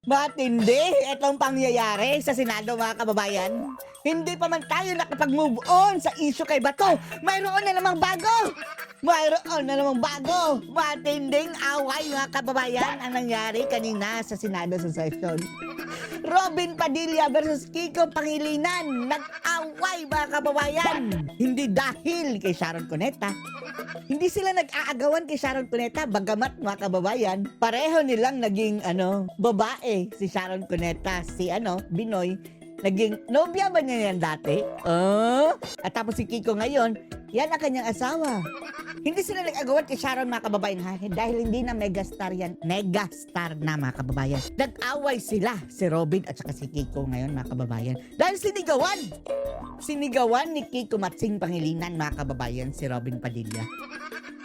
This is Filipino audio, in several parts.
Matindi itong pangyayari sa Senado, mga kababayan. Hindi pa man tayo nakapag-move on sa issue kay Bato. Mayroon na namang bago. Mayroon na namang bago. Matinding away, mga kababayan, ang nangyari kanina sa Senado sa session. Robin Padilla versus Kiko Pangilinan. Nag-away, mga kababayan. Hindi dahil kay Sharon Cuneta. Hindi sila nag-aagawan kay Sharon Cuneta, bagamat, mga kababayan, pareho nilang naging babae si Sharon Cuneta, si Binoy. Naging nobya ba niya yan dati? At tapos si Kiko ngayon, yan ang kanyang asawa. Hindi sila nag-agawan kay Sharon, mga kababayan, ha? Dahil hindi na megastar yan. Megastar na, mga kababayan. Nag-away sila, si Robin at saka si Kiko ngayon, mga kababayan. Dahil sinigawan. Sinigawan ni Kiko Matsing Pangilinan, mga kababayan, si Robin Padilla.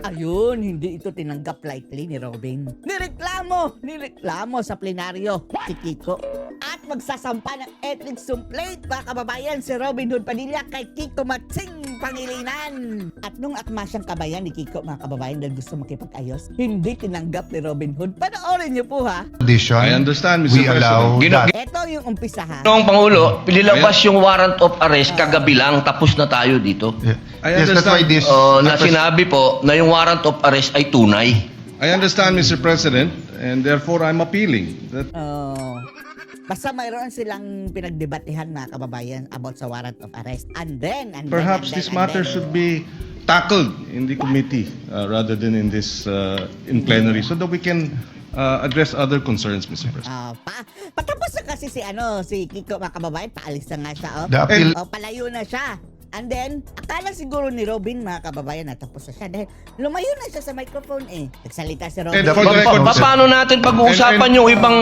Ayun, hindi ito tinanggap lightly ni Robin. Nireklamo sa plenaryo si Kiko. At magsasampa ng ethics complaint, mga kababayan, si Robin Hood Padilla kay Kiko Matsing Pangilinan. At nung atma siyang kabayan ni Kiko, mga kababayan, dahil gusto makipag-ayos, hindi tinanggap ni Robin Hood. Panoorin niyo po, ha? I understand, Mr. We allow President. that. Ito yung umpisa, ha? Noong Pangulo, pinilabas yung warrant of arrest kagabi lang, tapos na tayo dito. I Yes, that's why understand. this. Na sinabi po na yung warrant of arrest ay tunay. I understand, Mr. President, and therefore I'm appealing that Basta mayroon silang pinagdebatehan, mga kababayan, about sa warrant of arrest. And then, perhaps this matter should be tackled in the committee rather than in this in plenary, so that we can address other concerns, Mr. President. Patapos na kasi si Kiko, mga kababayan, paalis na nga siya, The appeal. palayo na siya. And then, akala siguro ni Robin, mga kababayan, natapos na siya dahil lumayo na siya sa microphone Nagsalita si Robin. And for the record, Paano natin pag-uusapan yung ibang...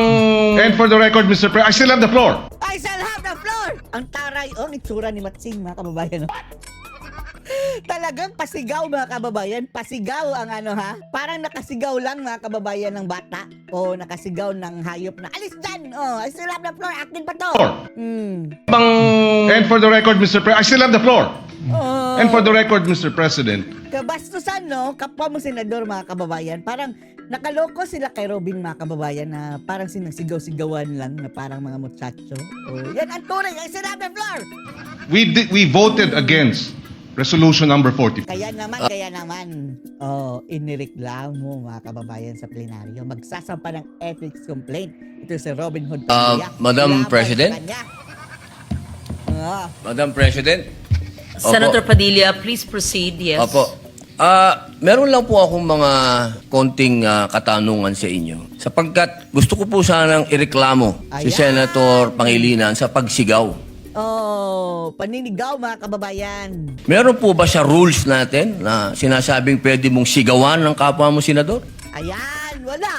And for the record, Mr. President, I still have the floor. I shall have the floor! Ang taray, itsura ni Matsing, mga kababayan. Talagang pasigaw, mga kababayan. Pasigaw ang parang nakasigaw lang, mga kababayan, ng bata. O nakasigaw ng hayop na, alis dyan! I still have the floor. Akin pa to! And for the record, Mr. President, I still have the floor. And for the record, Mr. President, Kabastusan, no? Kapwa mo senador, mga kababayan. Parang nakaloko sila kay Robin, mga kababayan, na parang sinasigaw-sigawan lang na parang mga muchacho. Yan ang tunay. I still have the floor! we voted against resolution number 40. Kaya naman, inireklamo, mga kababayan, sa plenaryo. Magsasampa ng ethics complaint. Ito si Robin Hood Padilla. Madam Laban President? sa kanya. Madam President? Senator Padilla, please proceed. Yes. Opo. Meron lang po akong mga konting katanungan sa inyo. Sapagkat gusto ko po sanang ireklamo si Ayan. Senator Pangilinan sa pagsigaw. Paninigaw, mga kababayan. Meron po ba sa rules natin na sinasabing pwede mong sigawan ng kapwa mo senador? Ayan, wala.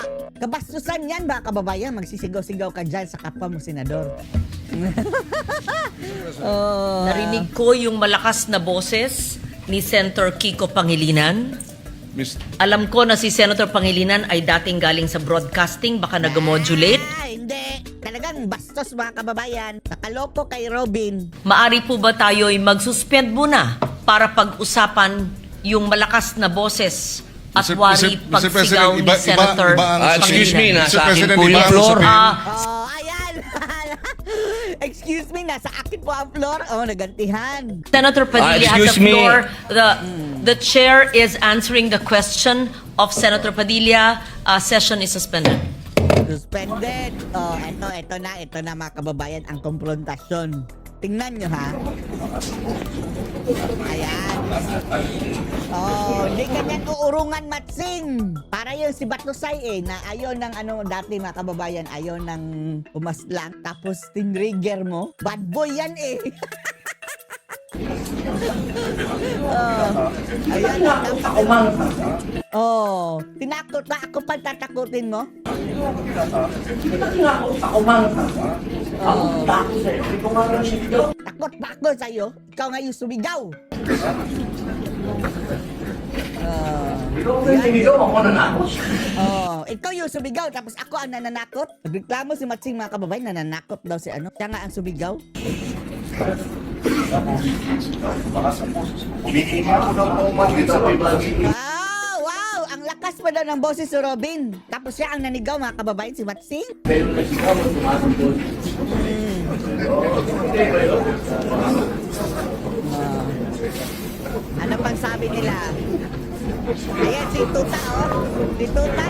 Kabastusan yan, mga kababayan. Magsisigaw-sigaw ka dyan sa kapwa mo senador. Narinig ko yung malakas na boses ni Senator Kiko Pangilinan. Alam ko na si Senator Pangilinan ay dating galing sa broadcasting, baka nag-modulate. Hindi. Talagang bastos, mga kababayan. Nakaloko kay Robin. Maari po ba tayo'y mag-suspend muna para pag-usapan yung malakas na boses at wari pagsigaw ni Senator Excuse me, Pangilinan? nasa Mr. akin President, po yung iba ang floor. usapin. Ayan. Excuse me, nasa akin po ang floor. Nagantihan. Senator Padilla has excuse the me. floor. The chair is answering the question of Senator Padilla. Session is suspended. Suspended. Ito na, mga kababayan, ang konfrontasyon. Tingnan nyo, ha? Ayan. Hindi ganyan uurungan, Matsing. Para yun si Batusay, na ayaw ng dati, mga kababayan, ayaw ng umaslang. Tapos tinrigger mo. Bad boy yan, Ayan. Tinakot na ako pag tatakutin mo? Takot pa ako sa'yo. Ikaw nga yung sumigaw. Ikaw yung sumigaw, tapos ako ang nananakot. Nagreklamo si Matsing, mga kababayan, nananakot daw si Siya nga ang sumigaw. Wow! Ang lakas, malakas pa daw ng boses si Robin. Tapos siya ang nanigaw, mga kababayan, si Matsing. Ano pang sabi nila? Ayan, si Tuta, oh. Si Tuta.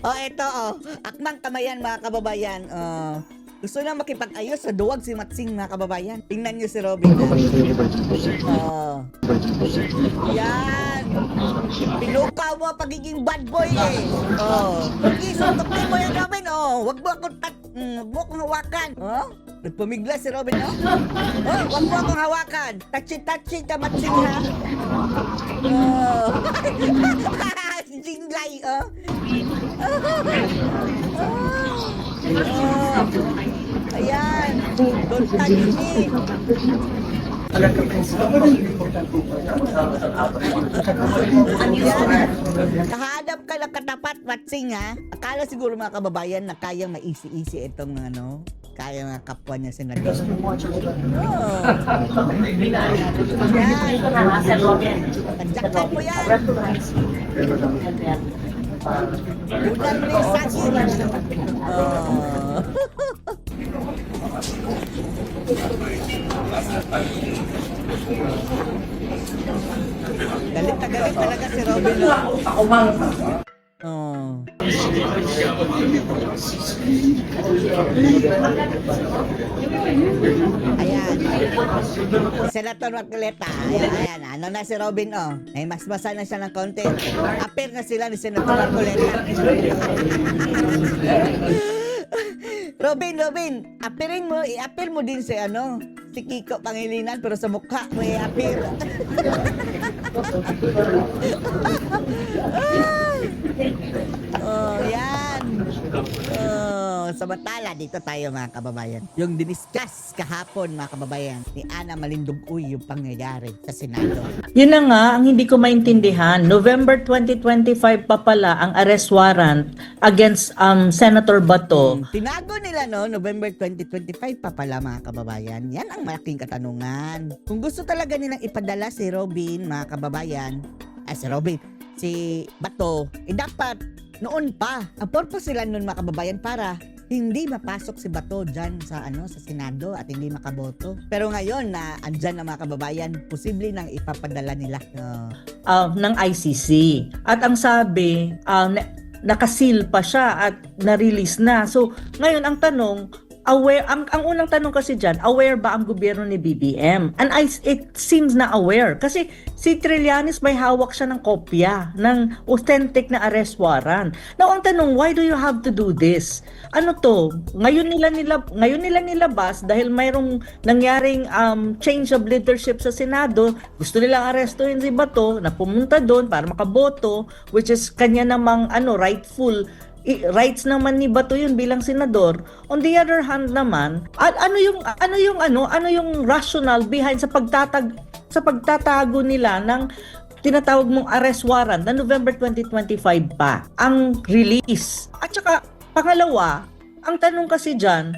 Oh, ito, oh. Akmang kamayan, mga kababayan. Gusto na makipag-ayos sa duwag si Matsing, mga kababayan. Tingnan niyo si Robin. Oh. Yan. Pinukaw mo ang pagiging bad boy eh. Oh. Isuntokin mo yan, Robin. Oh. Wag mo akong hawakan. Oh. Nagpumigla si Robin, oh. Oh, wag mo akong hawakan. Touchy-touchy ka, Matsing, ha? Oh. Si Jinglay, oh. Oh. Ayan. Don't touch me. Ayan. Kahadap ka ng katapat, Matsing, ha? Akala siguro mga kababayan na kayang maisi-isi itong kaya nga kapwa niya senador. Oh. Ayan. Tadyakan mo yan. Ulan mo yung saging. Oh. Galit na galit talaga si Robin. Oh. Ayan. Senator Marcoleta. Ayan. Ano na si Robin, oh. Ay, mas-masa na siya ng konti. Appear na sila ni Senator Marcoleta. Robin, i-appear mo din si si Kiko Pangilinan, pero sa mukha mo i-appear. Oh, yan. Oh, samantala, dito tayo mga kababayan. Yung diniscuss kahapon mga kababayan ni Ana Malindugoy yung pangyayari sa Senado. Yun na nga, ang hindi ko maintindihan. November 2025 pa pala ang arrest warrant against Senator Bato. Tinago nila November 2025 pa pala mga kababayan. Yan ang malaking katanungan. Kung gusto talaga nilang ipadala si Robin mga kababayan, si Bato, dapat noon pa. Ang purpose sila noon mga kababayan para hindi mapasok si Bato dyan sa Senado at hindi makaboto. Pero ngayon na andyan na mga kababayan, posible nang ipapadala nila Ng ICC. At ang sabi, nakasil pa siya at na-release na. So, ngayon ang tanong, ang unang tanong kasi dyan, aware ba ang gobyerno ni BBM? And it seems na aware. Kasi si Trillanes may hawak siya ng kopya ng authentic na arrest warrant. Now, ang tanong, why do you have to do this? Ano to? Ngayon nila nilabas dahil mayroong nangyaring change of leadership sa Senado. Gusto nilang arestuhin si Bato na pumunta doon para makaboto, which is kanya namang rightful rights naman ni Bato yun bilang senador. On the other hand naman, ano yung rationale behind sa pagtatago nila ng tinatawag mong arrest warrant na November 2025 pa ang release. At saka pangalawa, ang tanong kasi diyan,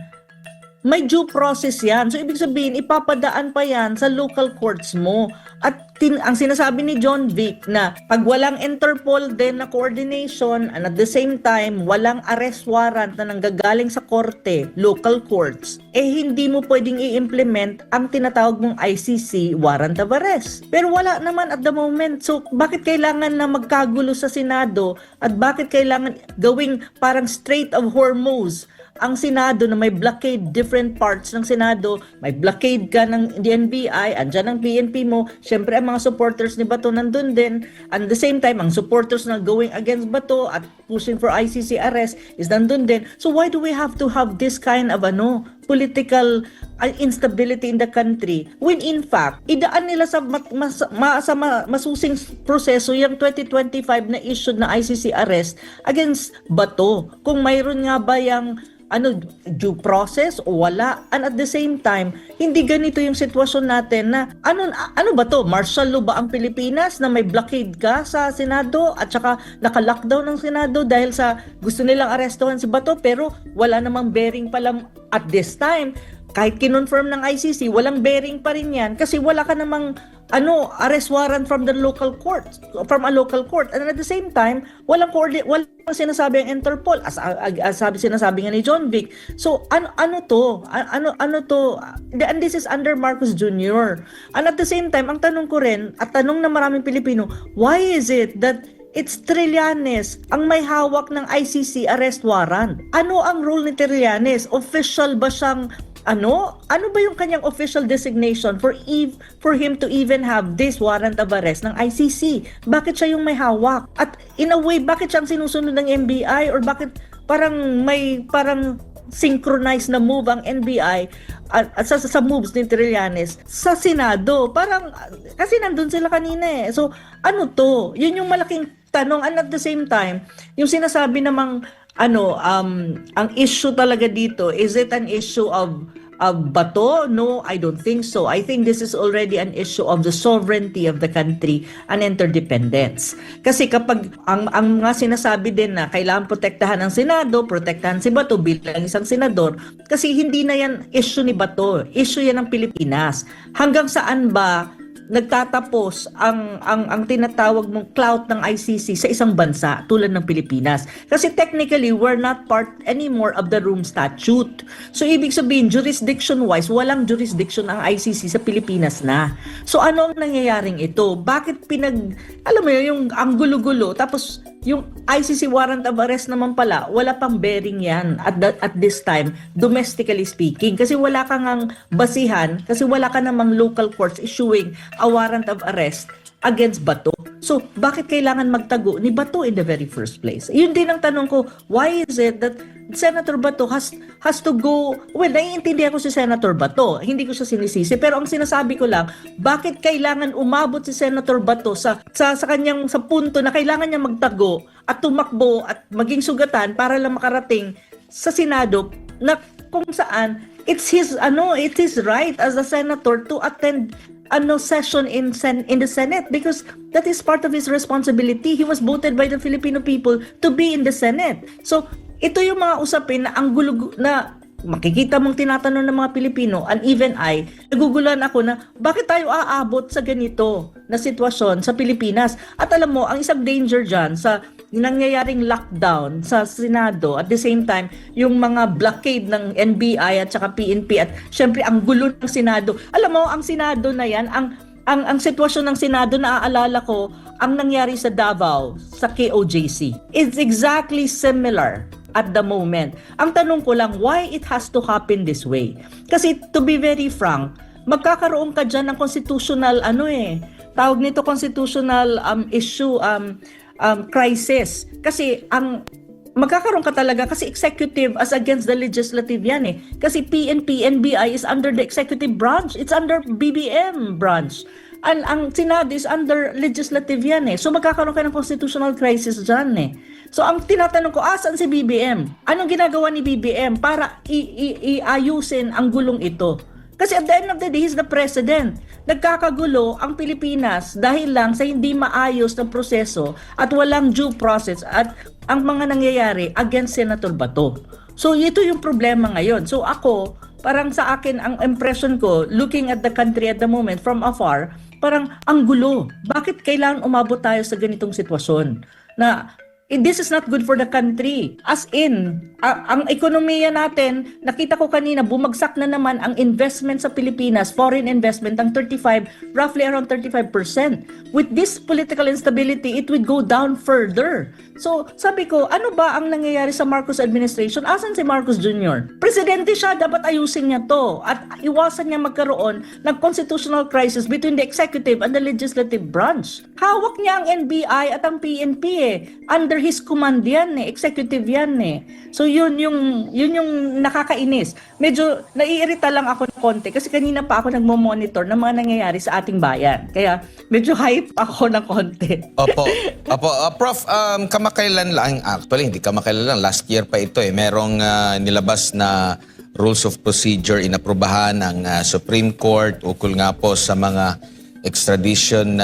may due process yan. So, ibig sabihin, ipapadaan pa yan sa local courts mo. At ang sinasabi ni John Vic na pag walang Interpol din na coordination and at the same time, walang arrest warrant na nanggagaling sa korte, local courts, hindi mo pwedeng i-implement ang tinatawag mong ICC warrant of arrest. Pero wala naman at the moment. So, bakit kailangan na magkagulo sa Senado at bakit kailangan gawing parang Strait of Hormuz ang Senado na may blockade different parts ng Senado, may blockade ka ng DNBI, andyan ang PNP mo, syempre ang mga supporters ni Bato nandun din, and the same time, ang supporters na going against Bato at pushing for ICC arrest is nandun din. So why do we have to have this kind of political instability in the country when in fact, idaan nila sa masusing proseso yung 2025 na issued na ICC arrest against Bato. Kung mayroon nga ba yung due process o wala. And at the same time, hindi ganito yung sitwasyon natin na ano ba to? Martial law ba ang Pilipinas na may blockade ka sa Senado at saka naka-lockdown ng Senado dahil sa gusto nilang arestuhan si Bato pero wala namang bearing pala at this time. Kahit kinonfirm ng ICC, walang bearing pa rin yan kasi wala ka namang arrest warrant from the local court, from a local court. And at the same time, walang sinasabi ang Interpol, sinasabi nga ni John Vic. So ano to? And this is under Marcos Jr. And at the same time, ang tanong ko rin, at tanong ng maraming Pilipino, why is it that it's Trillanes ang may hawak ng ICC arrest warrant? Ano ang role ni Trillanes? Official ba siyang ano ba yung kanyang official designation for him to even have this warrant of arrest ng ICC? Bakit siya yung may hawak? At in a way, bakit siyang sinusunod ng NBI? Or bakit parang synchronized na move ang NBI at sa moves ni Trillanes sa Senado? Parang kasi nandun sila kanina eh. So ano to? Yun yung malaking tanong. And at the same time, yung sinasabi namang ang issue talaga dito, is it an issue of bato? No, I don't think so. I think this is already an issue of the sovereignty of the country and interdependence. Kasi kapag ang mga sinasabi din na kailangan protektahan ng Senado, protektahan si Bato bilang isang senador, kasi hindi na yan issue ni Bato, issue yan ng Pilipinas. Hanggang saan ba nagtatapos ang tinatawag mong clout ng ICC sa isang bansa tulad ng Pilipinas? Kasi technically, we're not part anymore of the Rome Statute. So ibig sabihin, jurisdiction-wise, walang jurisdiction ang ICC sa Pilipinas na. So ano ang nangyayaring ito? Bakit alam mo yung ang gulo-gulo, tapos yung ICC warrant of arrest naman pala, wala pang bearing yan at this time, domestically speaking. Kasi wala kang ang basihan, kasi wala ka namang local courts issuing a warrant of arrest against Bato. So, bakit kailangan magtago ni Bato in the very first place? Yun din ang tanong ko, why is it that Senator Bato has to go? Well, naiintindihan ko si Senator Bato, hindi ko siya sinisisi, pero ang sinasabi ko lang, bakit kailangan umabot si Senator Bato sa punto na kailangan niya magtago at tumakbo at maging sugatan para lang makarating sa Senado, na kung saan it's his right as a senator to attend session in the Senate, because that is part of his responsibility. He was voted by the Filipino people to be in the Senate. So ito yung mga usapin na ang gulo na makikita mong tinatanong ng mga Pilipino, and even I, naguguluhan ako na bakit tayo aabot sa ganito na sitwasyon sa Pilipinas. At alam mo, ang isang danger dyan sa nangyayaring lockdown sa Senado, at the same time, yung mga blockade ng NBI at saka PNP, at syempre ang gulo ng Senado. Alam mo, ang Senado na yan, ang sitwasyon ng Senado, naaalala ko, ang nangyari sa Davao, sa KOJC. It's exactly similar at the moment. Ang tanong ko lang, why it has to happen this way? Kasi to be very frank, magkakaroon ka dyan ng constitutional, tawag nito constitutional issue, crisis. Kasi magkakaroon ka talaga, kasi executive as against the legislative yan eh. Kasi PNP, NBI is under the executive branch. It's under BBM branch. Ang Senado is under legislative yan eh. So magkakaroon ka ng constitutional crisis dyan eh. So ang tinatanong ko, asan si BBM? Anong ginagawa ni BBM para iayusin ang gulong ito? Kasi at the end of the day, he's the president. Nagkakagulo ang Pilipinas dahil lang sa hindi maayos na proseso at walang due process at ang mga nangyayari against Senator Bato. So ito yung problema ngayon. So ako, parang sa akin, ang impression ko, looking at the country at the moment from afar, parang ang gulo. Bakit kailangan umabot tayo sa ganitong sitwasyon? Na this is not good for the country. As in, ang ekonomiya natin, nakita ko kanina, bumagsak na naman ang investment sa Pilipinas, foreign investment, roughly around 35%. With this political instability, it would go down further. So, sabi ko, ano ba ang nangyayari sa Marcos administration? Asan si Marcos Jr.? Presidente siya, dapat ayusin niya to at iwasan niya magkaroon ng constitutional crisis between the executive and the legislative branch. Hawak niya ang NBI at ang PNP under his command yan executive yan So yun yung nakakainis. Medyo naiirita lang ako ng konti kasi kanina pa ako nagmo-monitor ng mga nangyayari sa ating bayan. Kaya medyo hype ako ng konti. Opo. Prof, kamakailan lang, actually hindi kamakailan lang, last year pa ito merong nilabas na rules of procedure inaprubahan ng Supreme Court ukol nga po sa mga extradition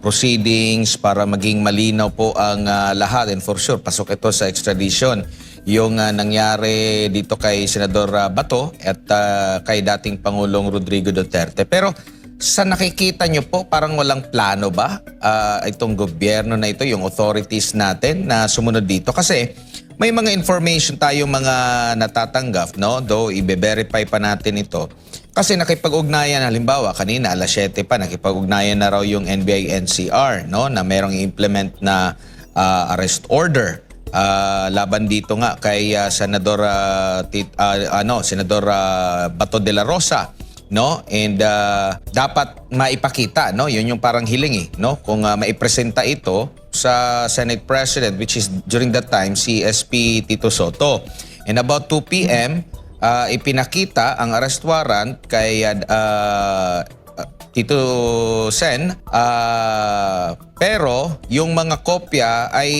proceedings para maging malinaw po ang lahat. And for sure, pasok ito sa extradition. Yung nangyari dito kay Senador Bato at kay dating Pangulong Rodrigo Duterte. Pero sa nakikita nyo po, parang walang plano ba itong gobyerno na ito, yung authorities natin na sumunod dito? Kasi may mga information tayo mga natatanggap, no? Though i-verify pa natin ito. Kasi nakipag-ugnayan, halimbawa, kanina alas 7 pa, nakipag-ugnayan na raw yung NBI NCR, no? Na merong implement na arrest order laban dito nga kay Senador Senador Bato de la Rosa, no? And dapat maipakita, no? Yun yung parang hiling no? Kung maipresenta ito sa Senate President, which is during that time si SP Tito Soto. And about 2 p.m. Ipinakita ang arrest warrant kay Tito Sen, pero yung mga kopya ay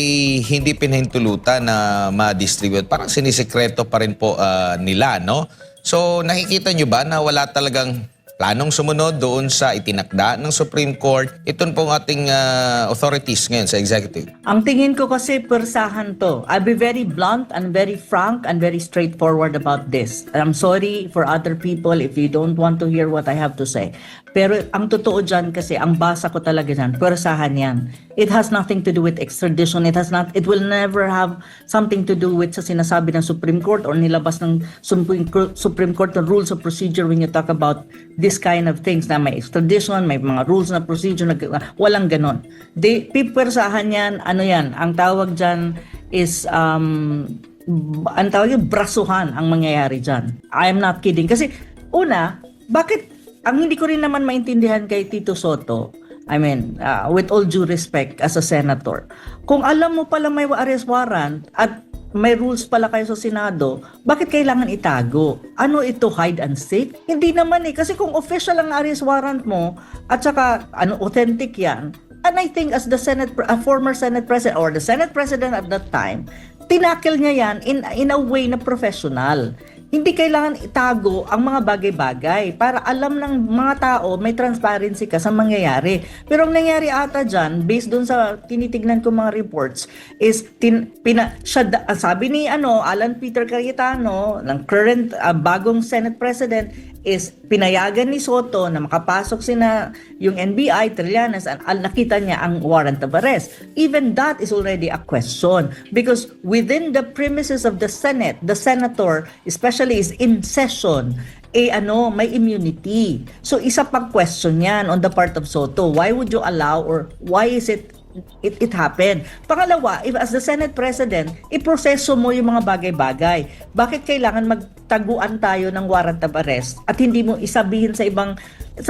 hindi pinahintulutan na ma-distribute. Parang sinisekreto pa rin po nila, no? So nakikita nyo ba na wala talagang planong sumunod doon sa itinakda ng Supreme Court? Ito pong ating authorities ngayon sa executive. Ang tingin ko kasi persahan to. I'll be very blunt and very frank and very straightforward about this. I'm sorry for other people if you don't want to hear what I have to say. Pero ang totoo dyan kasi, ang basa ko talaga dyan, persahan yan. It has nothing to do with extradition. It will never have something to do with sa sinasabi ng Supreme Court or nilabas ng Supreme Court ng rules of procedure when you talk about this kind of things na may extradition, may mga rules na procedure, walang ganon. Pipersahan yan, ano yan, ang tawag dyan is, ang tawag yung brasuhan ang mangyayari dyan. I am not kidding. Kasi, una, bakit, ang hindi ko rin naman maintindihan kay Tito Soto, I mean, with all due respect as a senator, kung alam mo pala may arrest warrant at may rules pala kayo sa Senado, bakit kailangan itago? Ano ito, hide and seek? Hindi naman kasi kung official ang arrest warrant mo at saka authentic yan, and I think as the former Senate President or the Senate President at that time, tinakil niya yan in a way na professional. Hindi kailangan itago ang mga bagay-bagay para alam ng mga tao may transparency ka sa mangyayari. Pero ang nangyari ata dyan, based dun sa tinitignan ko mga reports, is sabi ni Alan Peter Cayetano, ng current bagong Senate President, is pinayagan ni Soto na makapasok yung NBI, Trillanes, at nakita niya ang warrant of arrest. Even that is already a question because within the premises of the Senate, the senator, especially is in session, may immunity. So isa pang question yan on the part of Soto. Why would you allow or why is it happened? Pangalawa, if as the Senate President, iproseso mo yung mga bagay-bagay. Bakit kailangan magtaguan tayo ng warrant of arrest at hindi mo isabihin sa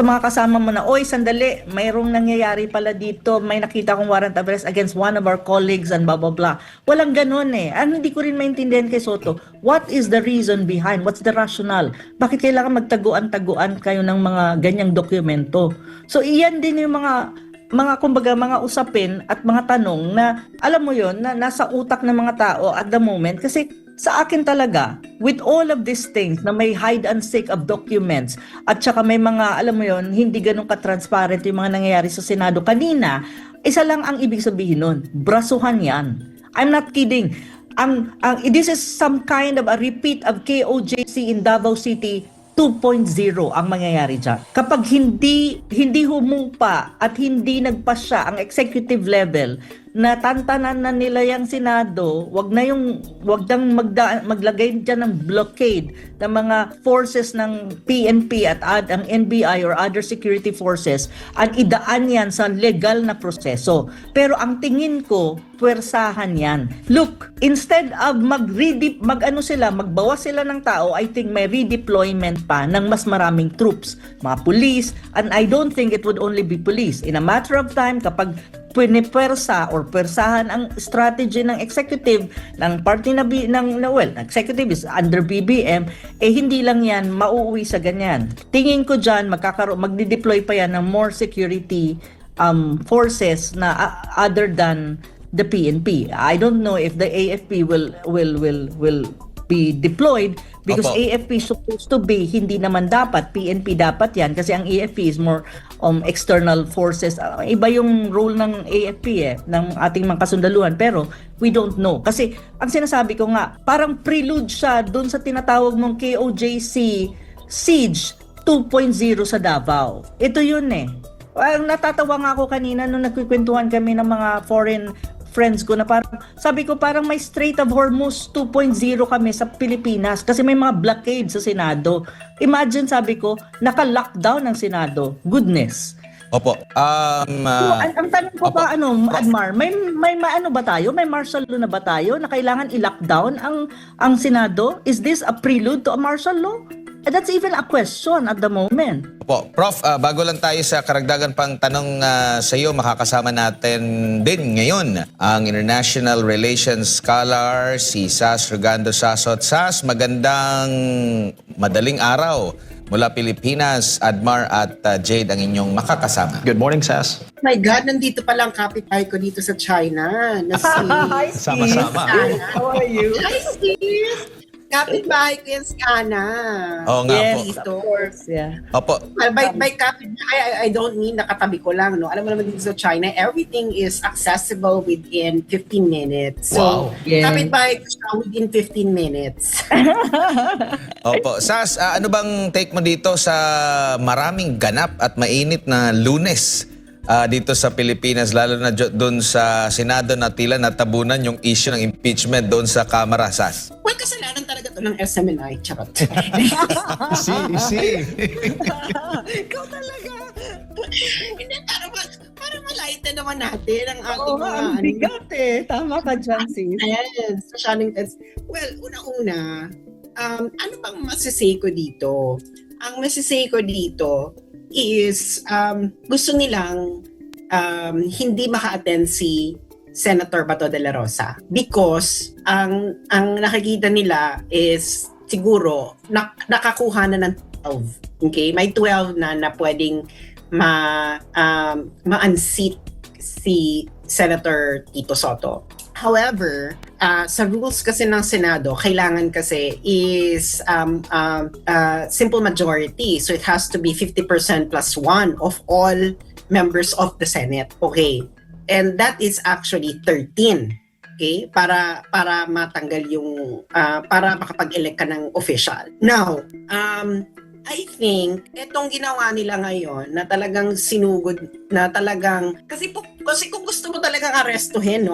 mga kasama mo na, oy, sandali, mayroong nangyayari pala dito, may nakita kong warrant of arrest against one of our colleagues and blah, blah, blah. Walang ganun Ano, hindi ko rin maintindihan kay Soto. What is the reason behind? What's the rationale? Bakit kailangan magtaguan-taguan kayo ng mga ganyang dokumento? So, iyan din yung kumbaga mga usapin at mga tanong na alam mo yon na nasa utak ng mga tao at the moment kasi sa akin talaga with all of these things na may hide and seek of documents at saka may mga alam mo yon hindi ganun ka-transparent yung mga nangyayari sa Senado kanina, isa lang ang ibig sabihin nun, brasuhan yan. I'm not kidding. This is some kind of a repeat of KOJC in Davao City 2.0 ang mangyayari dyan. Kapag hindi humupa at hindi nagpasya ang executive level na tantanan na nila yung Senado, wag nang maglagay dyan ng blockade ng mga forces ng PNP at ang NBI or other security forces at idaan yan sa legal na proseso. Pero ang tingin ko, puwersahan yan. Look, instead of magbawas sila ng tao, I think may redeployment pa ng mas maraming troops, mga police, and I don't think it would only be police. In a matter of time, kapag pinipersa or persahan ang strategy ng executive ng party executive is under BBM, hindi lang yan mauuwi sa ganyan. Tingin ko dyan, magdi-deploy pa yan ng more security forces na other than the PNP. I don't know if the AFP will be deployed because Opo. AFP supposed to be, hindi naman dapat, PNP dapat yan kasi ang AFP is more external forces. Iba yung role ng AFP ng ating mga kasundaluhan, pero we don't know. Kasi ang sinasabi ko nga, parang prelude siya dun sa tinatawag mong KOJC siege 2.0 sa Davao. Ito yun eh. Natatawa nga ako kanina nung nagkikwentuhan kami ng mga foreign friends ko na parang, sabi ko parang may Strait of Hormuz 2.0 kami sa Pilipinas kasi may mga blockade sa Senado. Imagine, sabi ko, naka-lockdown ang Senado. Goodness. Opo. So, ang tanong ko Opo. pa, Admar, may ano ba tayo? May martial law na ba tayo na kailangan i-lockdown ang Senado? Is this a prelude to a martial law? That's even a question at the moment. Opo. Prof, bago lang tayo sa karagdagan pang tanong sa iyo, makakasama natin din ngayon ang International Relations Scholar, si Sas Rugando Sasot. Sas, magandang madaling araw. Mula Pilipinas, Admar at Jade ang inyong makakasama. Good morning, Sas. My God, nandito pala ang kapitbahay ko dito sa China. Na si Hi, Sama-sama. Ana. How are you? Hi, Steve! Kapitbahay ko yan si Ana. Oo nga po. Yes, of course. Yeah. Opo. Well, by kapitbahay, I don't mean nakatabi ko lang. No? Alam mo naman dito sa China, everything is accessible within 15 minutes. So, Yeah. kapitbahay ko siya within 15 minutes. Opo. Sas, ano bang take mo dito sa maraming ganap at mainit na Lunes dito sa Pilipinas, lalo na doon sa Senado na tila natabunan yung issue ng impeachment doon sa Kamara, Sas? Well, kasalanan talaga to ng SMNI. Charot. See. Ikaw talaga. Hindi, para malighten naman natin ang ating Oo nga, ang bigat eh. Tama ka dyan, sis. Yes, masyadong test. Well, una-una, ano bang masisay ko dito? Ang masisay ko dito is gusto nilang hindi maka-attend si Senator Bato de la Rosa because ang nakikita nila is siguro nakakuha na ng 12. Okay? May 12 na pwedeng ma-unseat si Senator Tito Soto. However, sa rules kasi ng Senado, kailangan kasi is simple majority. So it has to be 50% plus 1 of all members of the Senate. Okay. And that is actually 13. Okay? Para matanggal yung, para makapag-elect ka ng official. Now, I think etong ginawa nila ngayon na talagang sinugod na talagang kasi kung gusto mo talagang arestuhin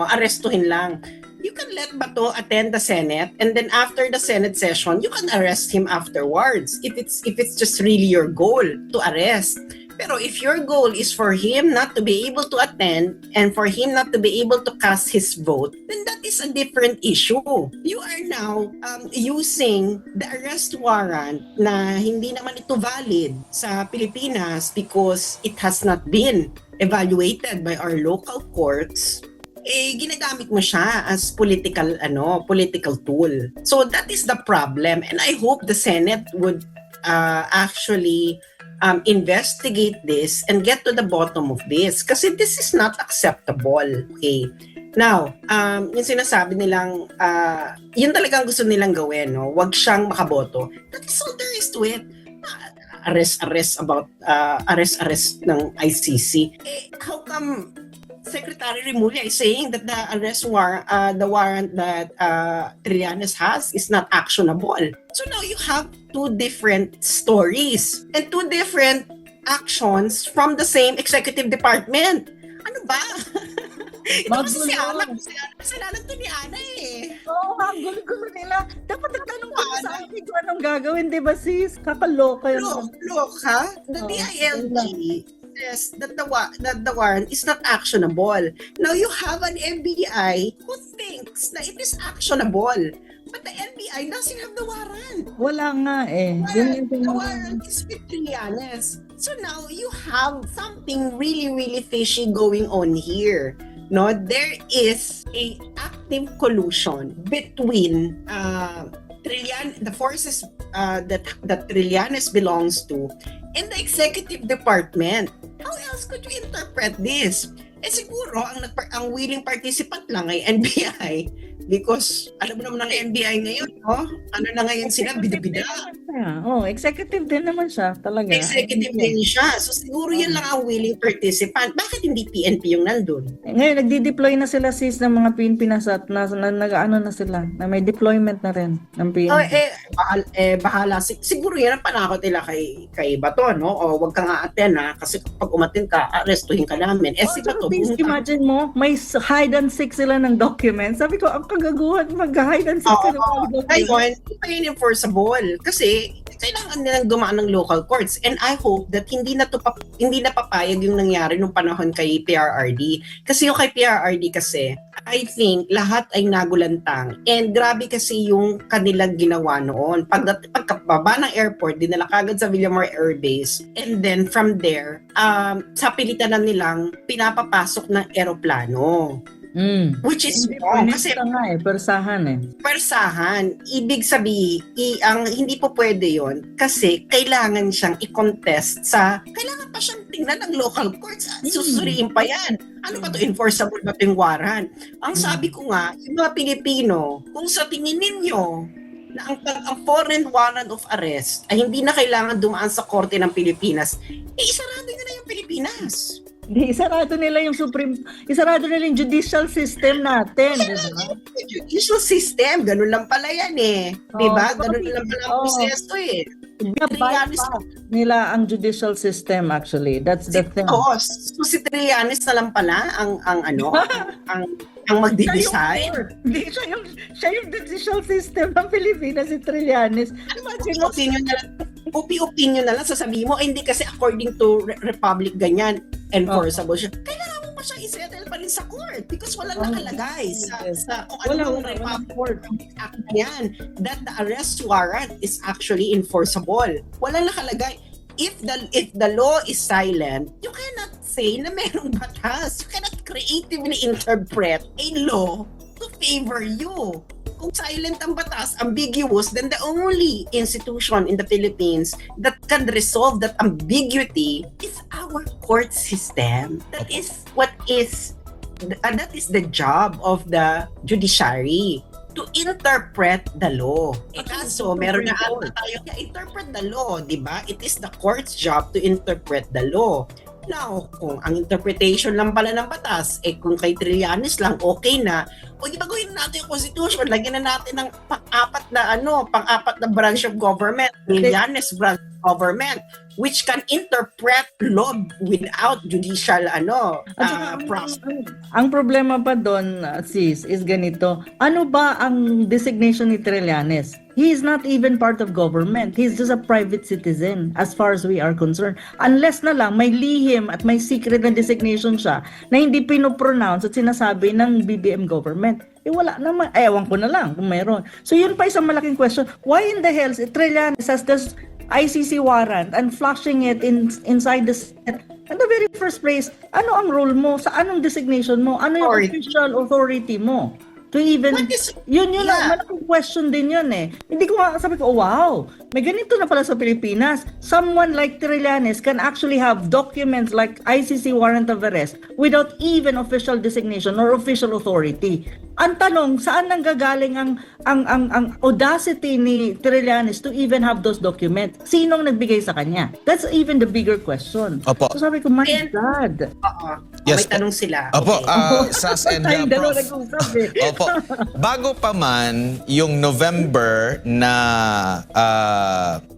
lang. You can let Bato attend the Senate and then after the Senate session, you can arrest him afterwards if it's just really your goal to arrest. Pero if your goal is for him not to be able to attend and for him not to be able to cast his vote, then that is a different issue. You are now using the arrest warrant na hindi naman ito valid sa Pilipinas because it has not been evaluated by our local courts. Ginagamit mo siya as political tool. So that is the problem and I hope the Senate would actually investigate this and get to the bottom of this kasi this is not acceptable. Okay. Now, yung sinasabi nilang yun talagang gusto nilang gawin, no? Wag siyang makaboto. That is all there is to it. Arrest ng ICC. How come Secretary Remulla is saying that the the warrant that Trillanes has is not actionable. So now you have two different stories and two different actions from the same executive department. Ano ba? Ito kasi si Ana, kasalanan to ni Ana eh. Oo, ang gulo-gulo nila. Dapat nagtanong ka sa akin kung anong gagawin, di ba sis? Kakaloka yun. Loka? The DILG says that the warrant is not actionable. Now you have an NBI who thinks na it is actionable. But the NBI doesn't have the warrant. Wala nga eh. The warrant is with Trillanes. So now you have something really, really fishy going on here. No, there is a active collusion between the forces that Trillanes belongs to and the executive department. How else could you interpret this? Siguro ang willing participant lang ay NBI. Because alam mo naman ng NBI ngayon, no? Ano na ngayon sila, bida-bida. Executive din naman siya talaga. Executive din siya. So siguro yan lang ang willing participant. Bakit hindi PNP yung nandun? Ngayon, nagdi-deploy na sila sis ng mga PNP na nag-ano na sila, na may deployment na rin ng PNP. Oh, bahala. Siguro yan ang panakot nila kay Bato, no? O wag kang a-attend, ha? Kasi pag umattend ka, arestuhin ka namin. Si Bato, Please imagine mo, may hide and seek sila ng documents. Sabi ko, ang kagaguhan, mag-hide and seek sila ng documents. Ngayon, hindi pa yun enforceable. Kasi kailangan nilang dumaan ng local courts. And I hope that hindi na papayag yung nangyari nung panahon kay PRRD. Kasi yung kay PRRD kasi, I think lahat ay nagulantang. And grabe kasi yung kanilang ginawa noon. Pagkababa ng airport, dinala kagad sa Villamor Air Base. And then from there, sa pilitan na nilang pinapapasok ng eroplano. Which is wrong. Kasi persahan eh. persahan, ibig sabihin, ang hindi po pwede yon kasi kailangan siyang i-contest kailangan pa siyang tingnan ng local courts. Susuriin pa yan. Ano ba to? Enforceable ba to yung warrant? Ang sabi ko nga, yung mga Pilipino, kung sa tingin ninyo na ang foreign warrant of arrest ay hindi na kailangan dumaan sa korte ng Pilipinas, isarado nyo na yung Pilipinas. Isarado nila yung judicial system natin. Diba? Judicial system, ganun lang pala yan eh. Diba? Ganun lang pala ang proseso eh. Bypass nila ang judicial system actually. That's the thing. So si Trillanes na lang pala ang magde-decide. Hindi, siya yung judicial system ng Pilipinas, si Trillanes. Imagine mo, Opinion na lang, sasabihin mo, hindi kasi according to Republic ganyan, enforceable siya. Kailangan mo pa siya isettle pa rin sa court because walang nakalagay sa kung ano yung Republic Act na yan, that the arrest warrant is actually enforceable. Walang nakalagay. If the law is silent, you cannot say na merong batas. You cannot creatively interpret a law to favor you. Kung silent ang batas, ambiguous, then the only institution in the Philippines that can resolve that ambiguity is our court system. That is the job of the judiciary, to interpret the law. Kaso, meron na ata tayo interpret the law, di ba? It is the court's job to interpret the law. Now, kung ang interpretation lang pala ng batas, kung kay Trillanes lang, okay na, o di ba gawin natin yung constitution, lagyan na natin ng pang-apat na branch of government, Trillanes branch of government, which can interpret law without judicial process. Ang problema pa doon, sis, is ganito. Ano ba ang designation ni Trillanes? He is not even part of government. He's just a private citizen as far as we are concerned. Unless na lang may lihim at may secret na designation siya na hindi pinopronounce at sinasabi ng BBM government. Wala naman. Ewan ko na lang kung meron. So yun pa isang malaking question. Why in the hell Trillanes has this ICC warrant and flashing it inside the Senate? In the very first place, ano ang role mo? Sa anong designation mo? Ano yung official authority mo? To even, yun, malaking question din yun eh. Hindi ko sabi ko, oh, wow, may ganito na pala sa Pilipinas. Someone like Trillanes can actually have documents like ICC warrant of arrest without even official designation or official authority. Ang tanong, saan nanggagaling ang audacity ni Trillanes to even have those documents? Sinong nagbigay sa kanya? That's even the bigger question. Opo. So sabi ko, my God. Yes, may tanong sila. Opo, Okay. Sas and Tayong dalawa Prof. nag-usap eh. Opo. Bago pa man yung November na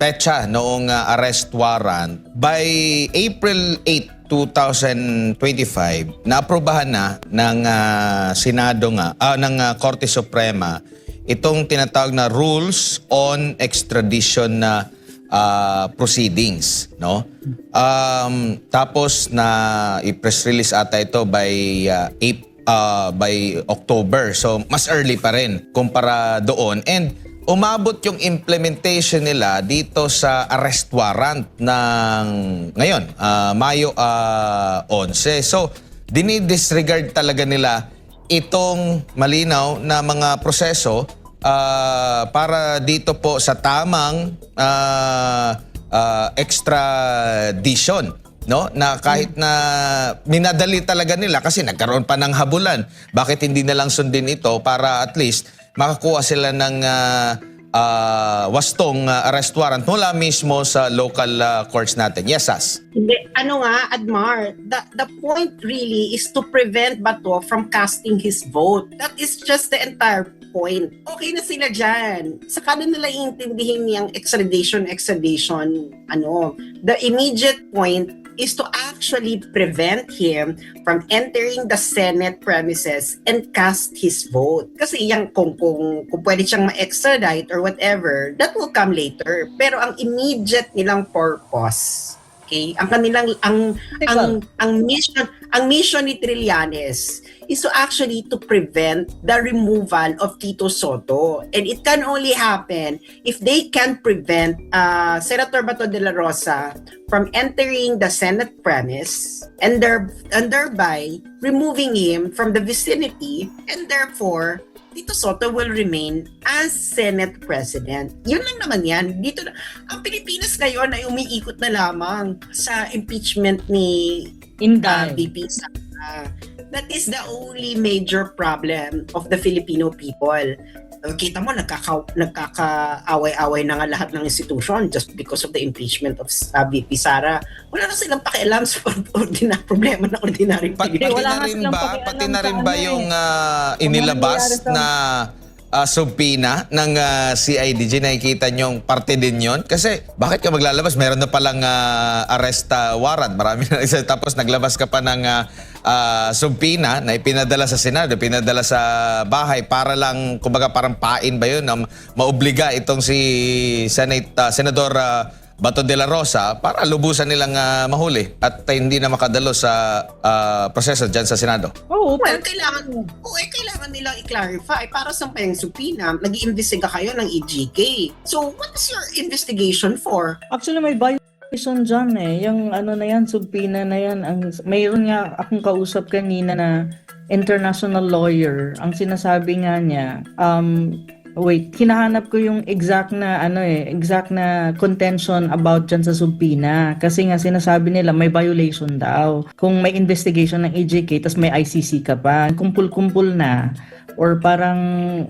petsa noong arrest warrant, by April 8, 2025, naaprubahan na ng Senado ng Korte Suprema itong tinatawag na Rules on Extradition na proceedings, no? Tapos na i-press release ata ito by October. So mas early pa rin kumpara doon, and umabot yung implementation nila dito sa arrest warrant ng ngayon, Mayo 11. So dinidisregard talaga nila itong malinaw na mga proseso para dito po sa tamang extradition no? Na kahit na minadali talaga nila kasi nagkaroon pa ng habulan. Bakit hindi na lang sundin ito para at least makakuha sila ng wastong arrest warrant mula mismo sa local courts natin. Yes, Sas? Hindi, ano nga, Admar, the point really is to prevent Bato from casting his vote. That is just the entire point. Okay na sila dyan. Saka na nila iintindihin yung extradition, the immediate point is to actually prevent him from entering the Senate premises and cast his vote. Kasi yung kung pwede siyang ma-extradite or whatever, that will come later. Pero ang immediate nilang purpose, okay, ang kanilang ang mission ni Trillanes is to actually to prevent the removal of Tito Sotto. And it can only happen if they can prevent Senator Bato de la Rosa from entering the Senate premise and thereby removing him from the vicinity, and therefore Tito Sotto will remain as Senate President. Yun lang naman yan. Dito na, ang Pilipinas ngayon ay umiikot na lamang sa impeachment ni Inday. VP Sara. That is the only major problem of the Filipino people. Kita mo, nagkakaaway-away na nga lahat ng institution just because of the impeachment of VP Sara. Wala na silang pakialam sa problema ng ordinaryong Pilipino. Pati na rin ba yung inilabas na subpoena ng CIDG? Nakikita nyong parte din yon? Kasi bakit ka maglalabas? Meron na palang arrest warrant. Marami na isa. Tapos naglabas ka pa ng subpoena na ipinadala sa Senado, pinadala sa bahay para lang, kumbaga parang pain ba yun, na maobliga itong si Senador Bato de la Rosa para lubusan nilang mahuli at hindi na makadalo sa proseso dyan sa Senado. Oo, Well, kailangan nilang i-clarify. Para saan pa yung subpoena? Nag-iimbestiga kayo ng EJK. So, what is your investigation for? actually may violation dyan yung ano na yan, subpoena na yan. Mayroon nga akong kausap kanina na international lawyer. Ang sinasabi nga niya, hinahanap ko yung exact na contention about dyan sa subpoena. Kasi nga sinasabi nila may violation daw. Kung may investigation ng EJK tas may ICC ka pa, kumpul-kumpul na or parang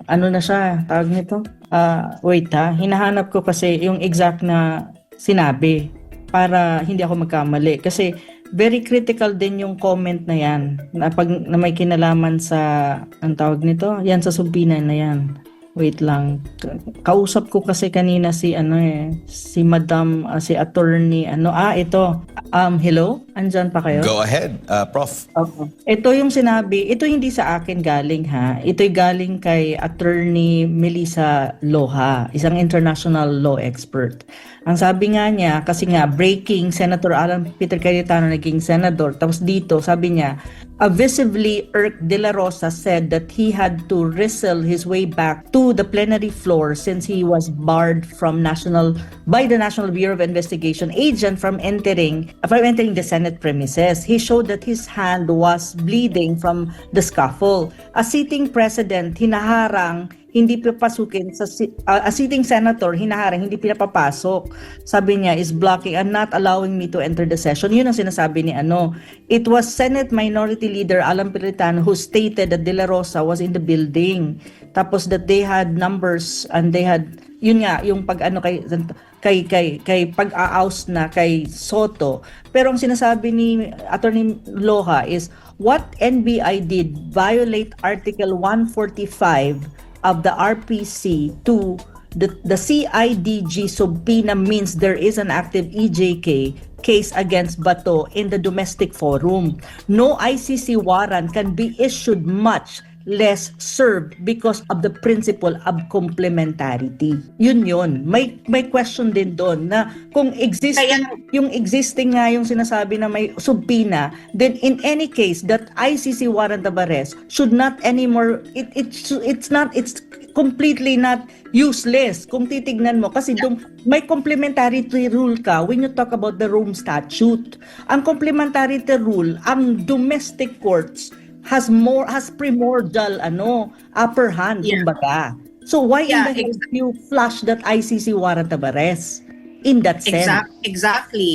ano na siya, tawag nito? Hinahanap ko kasi yung exact na sinabi para hindi ako magkamali. Kasi very critical din yung comment na yan na may kinalaman sa, ang tawag nito? Yan sa subpoena na yan. Wait lang. Kausap ko kasi kanina si Madam, si attorney, ito. Hello? Andyan pa kayo? Go ahead, Prof. Okay. Ito yung sinabi, ito hindi sa akin galing ha. Ito'y galing kay Attorney Melissa Loha, isang international law expert. Ang sabi nga niya, kasi nga breaking, Senator Alan Peter Cayetano naging senador. Tapos dito, sabi niya, visibly irked De La Rosa said that he had to wrestle his way back to the plenary floor since he was barred by the National Bureau of Investigation agent from entering the Senate premises. He showed that his hand was bleeding from the scuffle. A sitting president hinaharang hindi papasukin a sitting senator hinaharang hindi pinapapasok. Sabi niya is blocking and not allowing me to enter the session. Yun ang sinasabi ni It was Senate Minority Leader Alan Peretano who stated that De La Rosa was in the building. Tapos that they had numbers and they had yun nga yung pag kay pag-a-oust na kay Soto. Pero ang sinasabi ni Attorney Loha is what NBI did violate Article 145 of the RPC to the CIDG subpoena means there is an active EJK case against Bato in the domestic forum. No ICC warrant can be issued, much less served, because of the principle of complementarity. Yun. May question din doon na kung yung existing nga yung sinasabi na may subpoena, then in any case that ICC warrant of arrest should not anymore, it's completely not useless kung titignan mo kasi may complementarity rule ka when you talk about the Rome Statute. Ang complementarity rule, ang domestic courts has primordial upper hand, kumbaga. So why in the hell you flush that ICC warrant of arrest in that sense? Exactly.